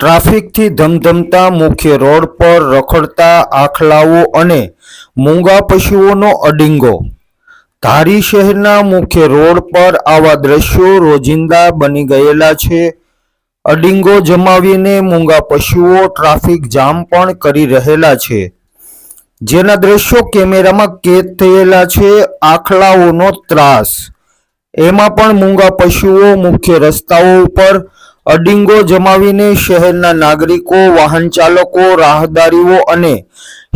ટ્રાફિકથી ધમધમતા મુખ્ય રોડ પર રખડતા આખલાઓ અને મૂંગા પશુઓનો અડિંગો। ધારી શહેરના મુખ્ય રોડ પર આવા દ્રશ્યો રોજિંદા બની ગયેલા છે। અડિંગો જમાવીને મૂંગા પશુઓ ટ્રાફિક જામ પણ કરી રહેલા છે, જેના દ્રશ્યો કેમેરામાં કેદ થયેલા છે। આખલાઓનો ત્રાસ, એમાં પણ મૂંગા પશુઓ મુખ્ય રસ્તાઓ ઉપર અડિંગો જમાવીને શહેરના નાગરિકો, વાહન ચાલકો, રાહદારીઓ અને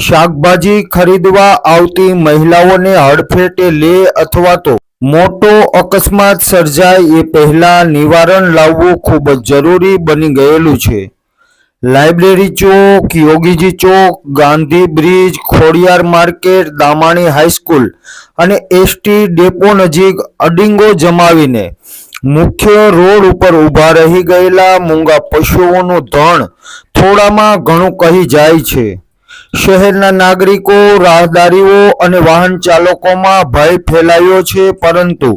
શાકભાજી ખરીદવા આવતી મહિલાઓને હડફેટે લે અથવા તો મોટો અકસ્માત સર્જાય એ પહેલા નિવારણ લાવવું ખૂબ જ જરૂરી બની ગયેલું છે। Library chowk, Yogiji chowk, Gandhi bridge, Khodiyar market, Damani high school અને એસટી ડેપો નજીક અડિંગો જમાવીને મુખ્ય રોડ ઉપર ઊભા રહી ગયેલા મૂંગા પશુઓનું ધણ થોડામાં ઘણું કહી જાય છે। શહેરના નાગરિકો, રાહદારીઓ અને વાહન ચાલકોમાં ભય ફેલાયો છે, પરંતુ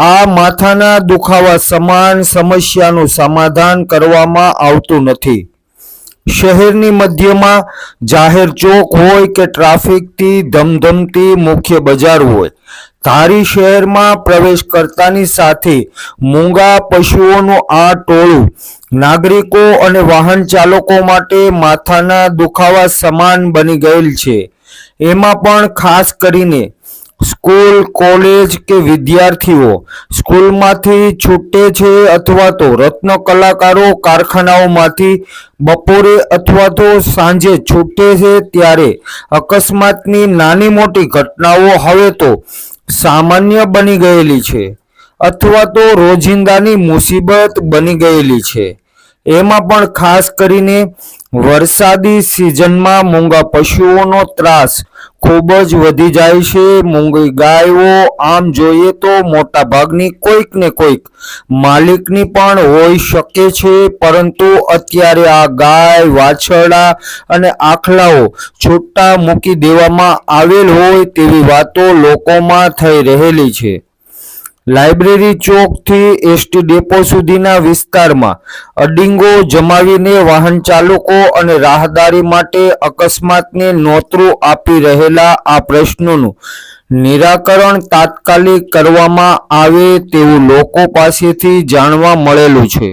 આ માથાના દુખાવા સમાન સમસ્યાનું સમાધાન કરવામાં આવતું નથી। શહેરની મધ્યમાં જાહેર ચોક હોય કે ટ્રાફિકથી ધમધમતી મુખ્ય બજાર હોય, ધારી શહેરમાં પ્રવેશ કરતાની સાથે મૂંગા પશુઓનું આ ટોળું નાગરિકો અને વાહન ચાલકો માટે માથાના દુખાવા સમાન બની ગયેલ છે। એમાં પણ ખાસ કરીને સ્કૂલ, કોલેજ કે વિદ્યાર્થીઓ સ્કૂલમાંથી છૂટે છે અથવા તો રત્ન કલાકારો કારખાનાઓમાંથી બપોરે અથવા તો સાંજે છૂટે છે, ત્યારે અકસ્માતની નાની મોટી ઘટનાઓ હવે તો સામાન્ય બની ગયેલી છે અથવા તો રોજિંદાની મુસીબત બની ગયેલી છે। એમાં પણ ખાસ કરીને વરસાદી સિઝનમાં મૂંગા પશુઓનો ત્રાસ ખૂબ જ વધી જાય છે। મૂંગી ગાયો આમ જોઈએ તો મોટા ભાગની કોઈક ને કોઈક માલિકની પણ હોઈ શકે છે, પરંતુ અત્યારે આ ગાય, વાછરડા અને આખલાઓ છૂટા મૂકી દેવામાં આવેલ હોય તેવી વાતો લોકોમાં થઈ રહેલી છે। લાઇબ્રેરી ચોકથી એસટી ડેપો સુધીના વિસ્તારમાં અડિંગો જમાવીને વાહન ચાલકો અને રાહદારી માટે અકસ્માતને નોતરું આપી રહેલા આ પ્રશ્નોનું નિરાકરણ તાત્કાલિક કરવામાં આવે તેવું લોકો પાસેથી જાણવા મળેલું છે।